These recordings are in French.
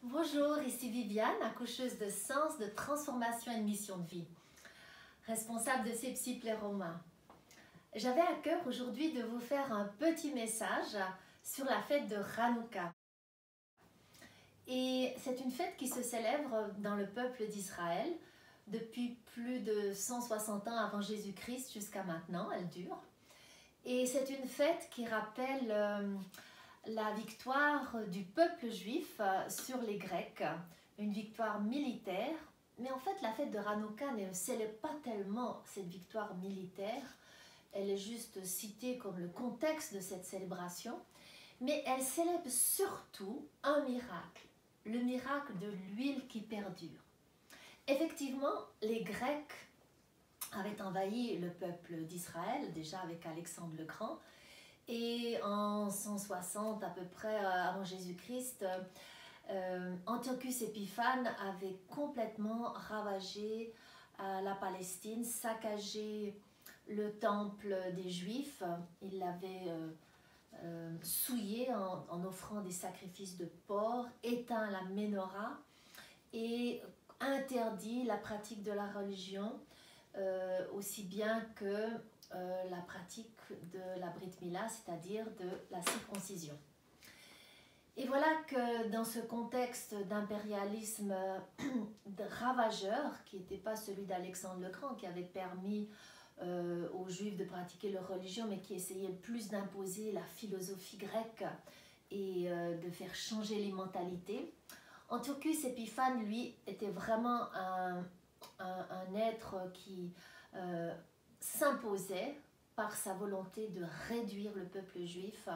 Bonjour, ici Viviane, accoucheuse de sens, de transformation et de mission de vie, responsable de Sepsi Pleroma. J'avais à cœur aujourd'hui de vous faire un petit message sur la fête de Hanouka. Et c'est une fête qui se célèbre dans le peuple d'Israël depuis plus de 160 ans avant Jésus-Christ jusqu'à maintenant, elle dure. Et c'est une fête qui rappelle la victoire du peuple juif sur les Grecs, une victoire militaire. Mais en fait, la fête de Hanouka ne célèbre pas tellement cette victoire militaire. Elle est juste citée comme le contexte de cette célébration. Mais elle célèbre surtout un miracle, le miracle de l'huile qui perdure. Effectivement, les Grecs avaient envahi le peuple d'Israël, déjà avec Alexandre le Grand, et en 160 à peu près avant Jésus-Christ, Antiochus Épiphane avait complètement ravagé la Palestine, saccagé le temple des Juifs. Il l'avait souillé en offrant des sacrifices de porc, éteint la menorah et interdit la pratique de la religion, aussi bien que la pratique de la Brit Mila, c'est-à-dire de la circoncision. Et voilà que dans ce contexte d'impérialisme ravageur, qui n'était pas celui d'Alexandre le Grand, qui avait permis aux Juifs de pratiquer leur religion, mais qui essayait le plus d'imposer la philosophie grecque et de faire changer les mentalités, Antiochus Épiphane, lui, était vraiment un être qui s'imposait par sa volonté de réduire le peuple juif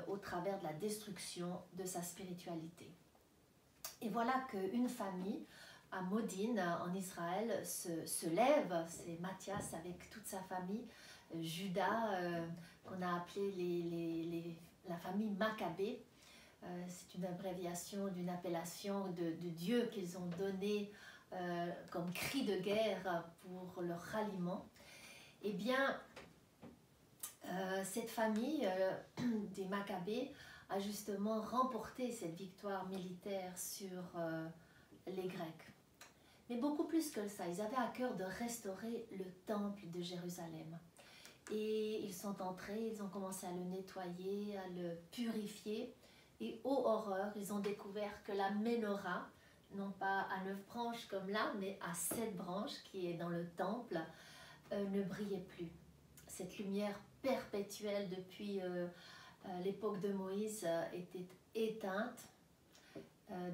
au travers de la destruction de sa spiritualité. Et voilà qu'une famille à Modine, en Israël, se lève, c'est Matthias avec toute sa famille, Judas, qu'on a appelé la famille Maccabée. C'est une abréviation d'une appellation de Dieu qu'ils ont donnée comme cri de guerre pour leur ralliement. Eh bien, cette famille des Maccabées a justement remporté cette victoire militaire sur les Grecs. Mais beaucoup plus que ça, ils avaient à cœur de restaurer le temple de Jérusalem. Et ils sont entrés, ils ont commencé à le nettoyer, à le purifier. Et ô horreur, ils ont découvert que la menorah, non pas à 9 branches comme là, mais à 7 branches qui est dans le temple, ne brillait plus. Cette lumière perpétuelle depuis l'époque de Moïse était éteinte.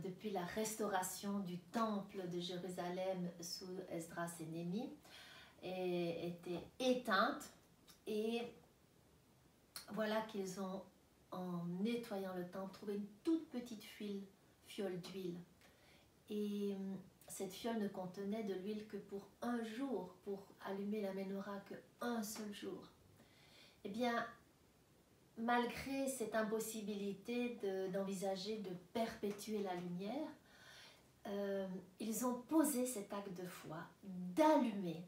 Depuis la restauration du temple de Jérusalem sous Esdras et Néhémie, était éteinte. Et voilà qu'ils ont, en nettoyant le temple, trouvé une toute petite fiole d'huile. Et cette fiole ne contenait de l'huile que pour un jour, pour allumer la menorah, que un seul jour. Eh bien, malgré cette impossibilité d'envisager de perpétuer la lumière, ils ont posé cet acte de foi d'allumer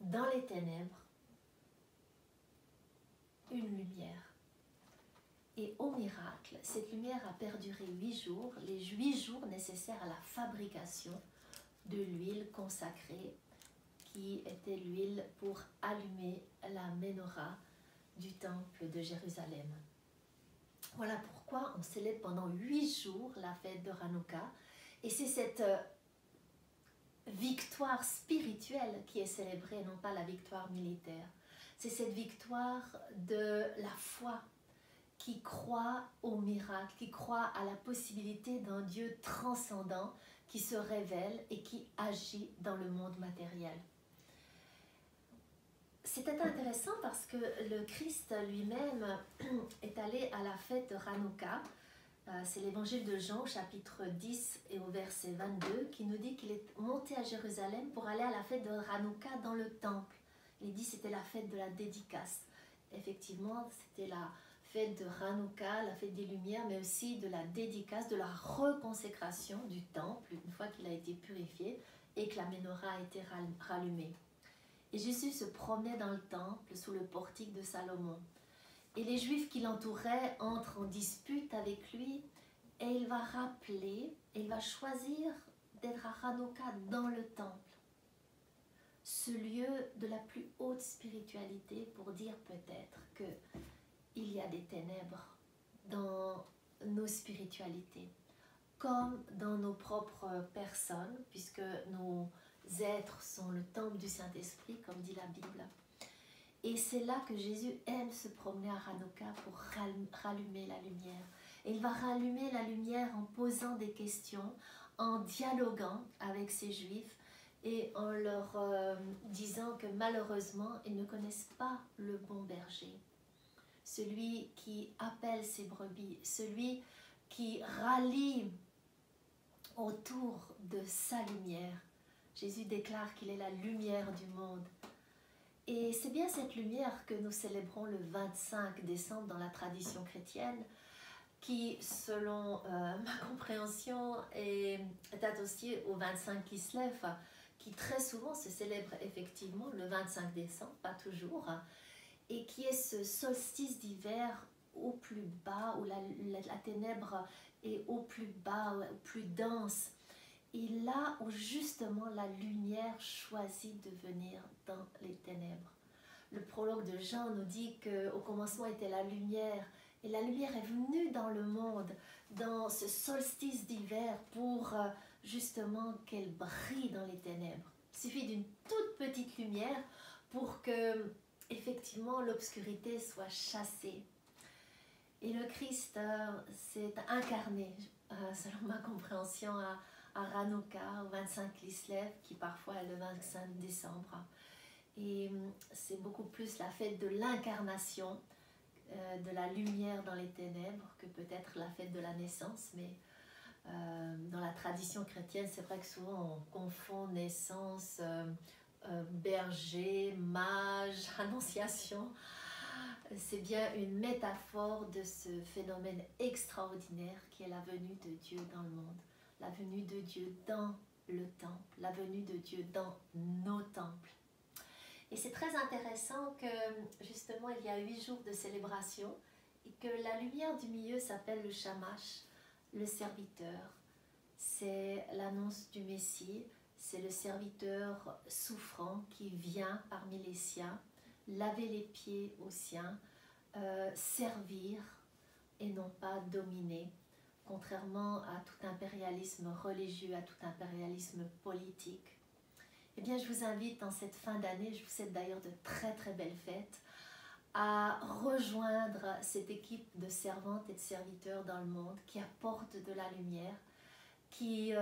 dans les ténèbres une lumière. Et au miracle, cette lumière a perduré 8 jours, les 8 jours nécessaires à la fabrication de l'huile consacrée, qui était l'huile pour allumer la menorah du temple de Jérusalem. Voilà pourquoi on célèbre pendant 8 jours la fête de Hanouka. Et c'est cette victoire spirituelle qui est célébrée, non pas la victoire militaire. C'est cette victoire de la foi qui croit au miracle, qui croit à la possibilité d'un Dieu transcendant qui se révèle et qui agit dans le monde matériel. C'était intéressant parce que le Christ lui-même est allé à la fête de Hanouka. C'est l'évangile de Jean, chapitre 10 et au verset 22, qui nous dit qu'il est monté à Jérusalem pour aller à la fête de Hanouka dans le temple. Il dit que c'était la fête de la dédicace. Effectivement, c'était la fête de Hanouka, la fête des Lumières, mais aussi de la dédicace, de la reconsécration du temple, une fois qu'il a été purifié et que la menorah a été rallumée. Et Jésus se promenait dans le temple sous le portique de Salomon. Et les Juifs qui l'entouraient entrent en dispute avec lui Et il va rappeler, il va choisir d'être à Hanouka dans le temple, ce lieu de la plus haute spiritualité pour dire peut-être qu'il y a des ténèbres dans nos spiritualités, comme dans nos propres personnes, puisque nos êtres sont le temple du Saint-Esprit, comme dit la Bible. Et c'est là que Jésus aime se promener à Hanouka pour rallumer la lumière. Et il va rallumer la lumière en posant des questions, en dialoguant avec ces Juifs et en leur disant que malheureusement, ils ne connaissent pas le bon berger. Celui qui appelle ses brebis, celui qui rallie autour de sa lumière. Jésus déclare qu'il est la lumière du monde. Et c'est bien cette lumière que nous célébrons le 25 décembre dans la tradition chrétienne, qui, selon ma compréhension, est associée au 25 Kislev, qui très souvent se célèbre effectivement le 25 décembre, pas toujours, et qui est ce solstice d'hiver au plus bas, où la ténèbre est au plus bas, au plus dense, et là où justement la lumière choisit de venir dans les ténèbres. Le prologue de Jean nous dit qu'au commencement était la lumière, et la lumière est venue dans le monde, dans ce solstice d'hiver, pour justement qu'elle brille dans les ténèbres. Il suffit d'une toute petite lumière pour que, effectivement, l'obscurité soit chassée. Et le Christ s'est incarné, selon ma compréhension, à Hanouka, au 25 Kislev, qui parfois est le 25 décembre. Et c'est beaucoup plus la fête de l'incarnation, de la lumière dans les ténèbres, que peut-être la fête de la naissance. Mais dans la tradition chrétienne, c'est vrai que souvent on confond naissance, berger, mage, annonciation. C'est bien une métaphore de ce phénomène extraordinaire qui est la venue de Dieu dans le monde, la venue de Dieu dans le temple, la venue de Dieu dans nos temples. Et c'est très intéressant que justement il y a 8 jours de célébration et que la lumière du milieu s'appelle le Shamash, le serviteur. C'est l'annonce du Messie, c'est le serviteur souffrant qui vient parmi les siens, laver les pieds aux siens, servir et non pas dominer, contrairement à tout impérialisme religieux, à tout impérialisme politique. Eh bien, je vous invite en cette fin d'année, je vous souhaite d'ailleurs de très très belles fêtes, à rejoindre cette équipe de servantes et de serviteurs dans le monde qui apportent de la lumière, qui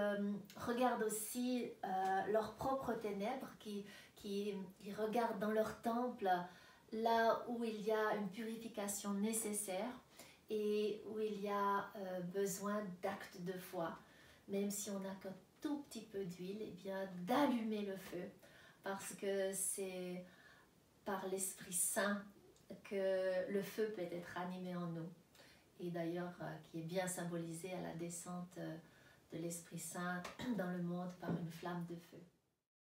regardent aussi leurs propres ténèbres, qui regardent dans leur temple là où il y a une purification nécessaire et où il y a besoin d'actes de foi, même si on n'a qu'un tout petit peu d'huile, eh bien d'allumer le feu, parce que c'est par l'Esprit Saint que le feu peut être animé en nous, et d'ailleurs qui est bien symbolisé à la descente de l'Esprit Saint dans le monde par une flamme de feu.